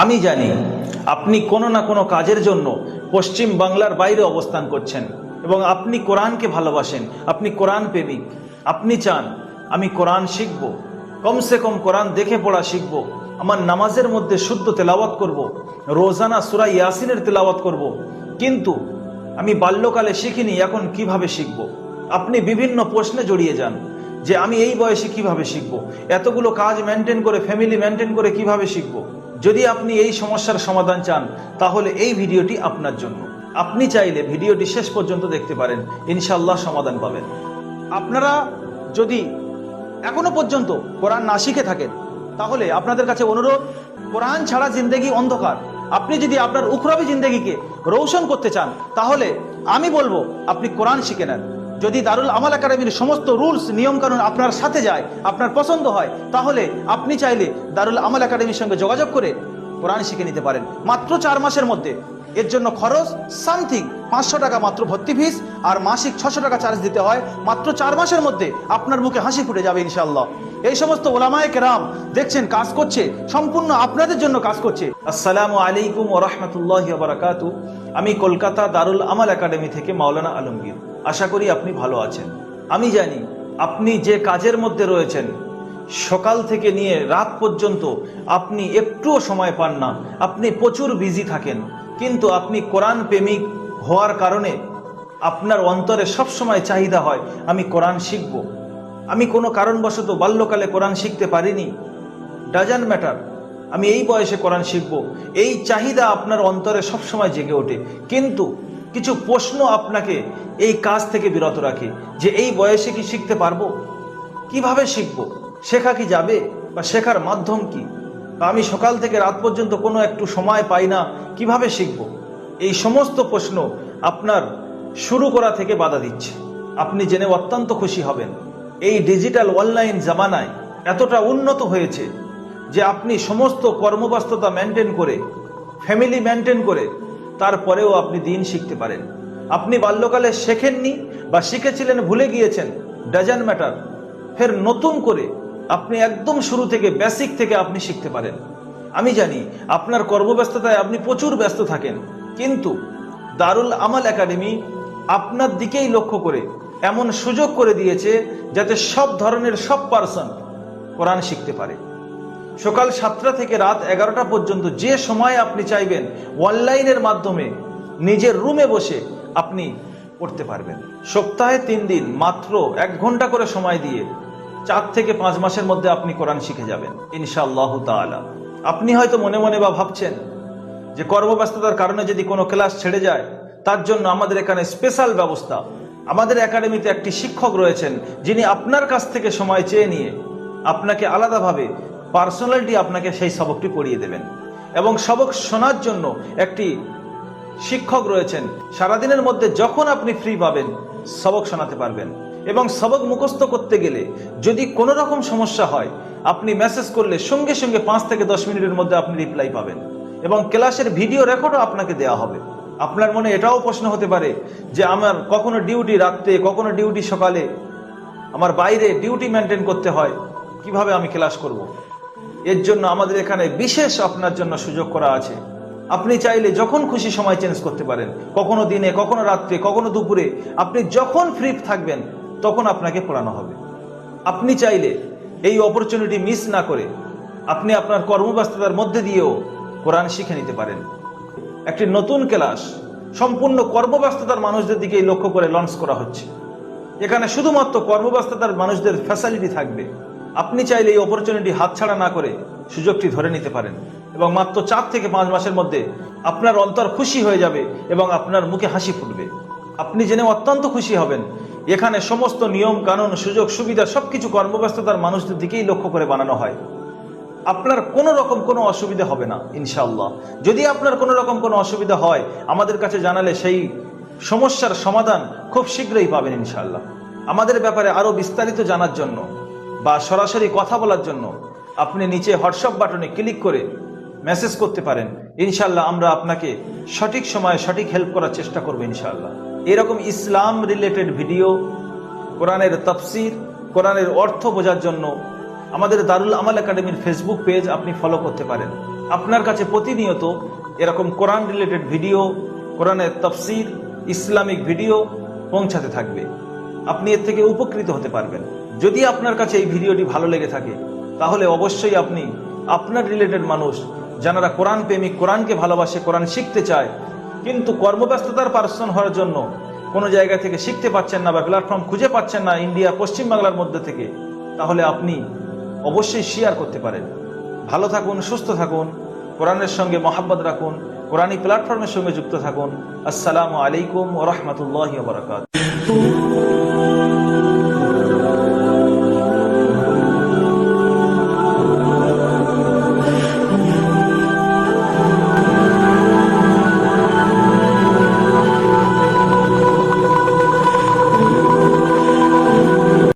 আমি জানি আপনি কোনো না কোনো কাজের জন্য পশ্চিম বাংলার বাইরে অবস্থান করছেন এবং আপনি কোরআনকে ভালোবাসেন, আপনি কোরআন প্রেমিক। আপনি চান আমি কোরআন শিখব, কমসে কম কোরআন দেখে পড়া শিখব, আমার নামাজের মধ্যে শুদ্ধ তেলাওয়াত করব, রোজানা সূরা ইয়াসিনের তেলাওয়াত করব, কিন্তু আমি বাল্যকালে শিখিনি, এখন কিভাবে শিখব? আপনি বিভিন্ন প্রশ্নে জড়িয়ে যান যে আমি এই বয়সে কিভাবে শিখব, এতগুলো কাজ মেনটেন করে, ফ্যামিলি মেনটেন করে কিভাবে শিখব। যদি আপনি এই সমস্যার সমাধান চান তাহলে এই ভিডিওটি আপনার জন্য। আপনি চাইলে ভিডিওটি শেষ পর্যন্ত দেখতে পারেন, ইনশাআল্লাহ সমাধান পাবেন। আপনারা যদি এখনো পর্যন্ত কোরআন না শিখে থাকেন তাহলে আপনাদের কাছে অনুরোধ, কোরআন ছাড়া জিন্দেগি অন্ধকার। আপনি যদি আপনার উখরাবি জিন্দেগিকে রৌশন করতে চান তাহলে আমি বলবো আপনি কোরআন শিখে নেন। যদি দারুল আমাল একাডেমির সমস্ত রুলস নিয়মকানুন আপনার সাথে যায়, আপনার পছন্দ হয়, তাহলে আপনি চাইলে দারুল আমাল একাডেমির সঙ্গে যোগাযোগ করে কোরআন শিখে নিতে পারেন মাত্র 4 মাসের মধ্যে। এর জন্য খরচ সামথিং 500 টাকা মাত্র ভর্তি ফিস, আর মাসিক 600 টাকা চার্জ দিতে হয়। মাত্র 4 মাসের মধ্যে আপনার মুখে হাসি ফুটে যাবে ইনশাআল্লাহ। এই সমস্ত ওলামায়ে কেরাম দেখছেন কাজ করছে, সম্পূর্ণ আপনাদের জন্য কাজ করছে। আসসালামু আলাইকুম ওয়া রাহমাতুল্লাহি ওয়া বারাকাতুহু। আমি কলকাতা দারুল আমাল একাডেমি থেকে মাওলানা আলমগীর। আশা করি আপনি ভালো আছেন। আমি জানি আপনি যে কাজের মধ্যে রয়েছেন, সকাল থেকে নিয়ে রাত পর্যন্ত আপনি একটুও সময় পান না, আপনি প্রচুর বিজি থাকেন, কিন্তু আপনি কোরআন প্রেমিক হওয়ার কারণে আপনার অন্তরে সবসময় চাহিদা হয় আমি কোরআন শিখব। আমি কোনো কারণবশত বাল্যকালে কোরআন শিখতে পারিনি, ডাজন্ট ম্যাটার, আমি এই বয়সে কোরআন শিখব, এই চাহিদা আপনার অন্তরে সবসময় জেগে ওঠে। কিন্তু কিছু প্রশ্ন আপনাকে এই কাজ থেকে বিরত রাখে যে এই বয়সে কি শিখতে পারবো, কিভাবে শিখব, শেখা কি যাবে, বা শেখার মাধ্যম কি, বা আমি সকাল থেকে রাত পর্যন্ত কোনো একটু সময় পাই না, কিভাবে শিখব। এই সমস্ত প্রশ্ন আপনার শুরু করা থেকে বাধা দিচ্ছে। আপনি জেনে অত্যন্ত খুশি হবেন, এই ডিজিটাল অনলাইন জামানায় এতটা উন্নত হয়েছে যে আপনি সমস্ত কর্মব্যস্ততা মেনটেন করে, ফ্যামিলি মেনটেন করে, তারপরেও আপনি দিন শিখতে পারেন। আপনি বাল্যকালে শেখেননি বা শিখেছিলেন ভুলে গিয়েছেন, ডাজন্ট ম্যাটার, ফের নতুন করে আপনি একদম শুরু থেকে, বেসিক থেকে আপনি শিখতে পারেন। আমি জানি আপনার কর্মব্যস্ততায় আপনি প্রচুর ব্যস্ত থাকেন, কিন্তু দারুল আমাল একাডেমি আপনার দিকেই লক্ষ্য করে এমন সুযোগ করে দিয়েছে যাতে সব ধরনের সব পার্সন কোরআন শিখতে পারে। সকাল 7টা থেকে রাত 11টা পর্যন্ত যে সময় আপনি চাইবেন অনলাইনের মাধ্যমে নিজের রুমে বসে আপনি পড়তে পারবেন। সপ্তাহে 3 দিন মাত্র 1 ঘন্টা করে সময় দিয়ে 4 থেকে 5 মাসের মধ্যে আপনি কোরআন শিখে যাবেন ইনশাআল্লাহ তাআলা। আপনি হয়তো মনে মনে বা ভাবছেন যে কর্মব্যস্ততার কারণে যদি কোনো ক্লাস ছেড়ে যায়, তার জন্য আমাদের এখানে স্পেশাল ব্যবস্থা। আমাদের একাডেমিতে একটি শিক্ষক রয়েছেন যিনি আপনার কাছ থেকে সময় চেয়ে নিয়ে আপনাকে আলাদাভাবে পার্সোনালিটি আপনাকে সেই সবকটি পড়িয়ে দেবেন, এবং সবক শোনার জন্য একটি শিক্ষক রয়েছেন। সারাদিনের মধ্যে যখন আপনি ফ্রি পাবেন সবক শোনাতে পারবেন। এবং সবক মুখস্থ করতে গেলে যদি কোনো রকম সমস্যা হয়, আপনি মেসেজ করলে সঙ্গে সঙ্গে 5 থেকে 10 মিনিটের মধ্যে আপনি রিপ্লাই পাবেন, এবং ক্লাসের ভিডিও রেকর্ডও আপনাকে দেওয়া হবে। আপনার মনে এটাও প্রশ্ন হতে পারে যে আমার কখনো ডিউটি রাত্রে, কখনো ডিউটি সকালে, আমার বাইরে ডিউটি মেনটেন করতে হয়, কিভাবে আমি ক্লাস করব। এর জন্য আমাদের এখানে বিশেষ আপনার জন্য সুযোগ করা আছে। আপনি চাইলে যখন খুশি সময় চেঞ্জ করতে পারেন, কখনো দিনে, কখনো রাত্রে, কখনো দুপুরে, আপনি যখন ফ্রি থাকবেন তখন আপনাকে পড়ানো হবে। আপনি চাইলে এই অপরচুনিটি মিস না করে আপনি আপনার কর্মব্যস্ততার মধ্যে দিয়েও কোরআন শিখে নিতে পারেন। একটি নতুন ক্লাস সম্পূর্ণ কর্মব্যস্ততার মানুষদের দিকেই লক্ষ্য করে লঞ্চ করা হচ্ছে। এখানে শুধুমাত্র কর্মব্যস্ততার মানুষদের ফ্যাসিলিটি থাকবে। আপনি চাইলে এই অপরচুনিটি হাতছাড়া না করে সুযোগটি ধরে নিতে পারেন, এবং মাত্র 4 থেকে 5 মাসের মধ্যে আপনার অন্তর খুশি হয়ে যাবে এবং আপনার মুখে হাসি ফুটবে। আপনি জেনে অত্যন্ত খুশি হবেন এখানে সমস্ত নিয়ম কানুন, সুযোগ সুবিধা সবকিছু কর্মব্যস্ততার মানুষদের দিকেই লক্ষ্য করে বানানো হয়। আপনার কোনো রকম কোনো অসুবিধা হবে না ইনশাআল্লাহ। যদি আপনার কোনো রকম কোনো অসুবিধা হয় আমাদের কাছে জানালে সেই সমস্যার সমাধান খুব শীঘ্রই পাবেন ইনশাআল্লাহ। আমাদের ব্যাপারে আরো বিস্তারিত জানার জন্য বা সরাসরি কথা বলার জন্য আপনি নিচে হোয়াটসঅ্যাপ বাটনে ক্লিক করে মেসেজ করতে পারেন। ইনশাআল্লাহ আমরা আপনাকে সঠিক সময়ে সঠিক হেল্প করার চেষ্টা করব ইনশাআল্লাহ। এরকম ইসলাম রিলেটেড ভিডিও, কোরআনের তাফসীর, কোরআনের অর্থ বোঝার জন্য আমাদের দারুল আমাল একাডেমির ফেসবুক পেজ আপনি ফলো করতে পারেন। আপনার কাছে প্রতিনিয়ত এরকম কোরআন রিলেটেড ভিডিও, কোরআনের তাফসীর, ইসলামিক ভিডিও পৌঁছাতে থাকবে। আপনি এর থেকে উপকৃত হতে পারবেন। যদি আপনার কাছে এই ভিডিওটি ভালো লেগে থাকে তাহলে অবশ্যই আপনি আপনার রিলেটেড মানুষ যারা কোরআন প্রেমিক, কোরআনকে ভালোবাসে, কোরআন শিখতে চায় কিন্তু কর্মব্যস্ততার পার্সন হওয়ার জন্য কোনো জায়গা থেকে শিখতে পাচ্ছেন না বা প্ল্যাটফর্ম খুঁজে পাচ্ছেন না ইন্ডিয়া, পশ্চিম বাংলার মধ্যে থেকে, তাহলে আপনি অবশ্যই শেয়ার করতে পারেন। ভালো থাকুন, সুস্থ থাকুন, কোরআনের সঙ্গে মহাব্বত রাখুন, কোরআনী প্ল্যাটফর্মের সঙ্গে যুক্ত থাকুন। আসসালামু আলাইকুম ওয়া রাহমাতুল্লাহি ওয়া বারাকাতুহু।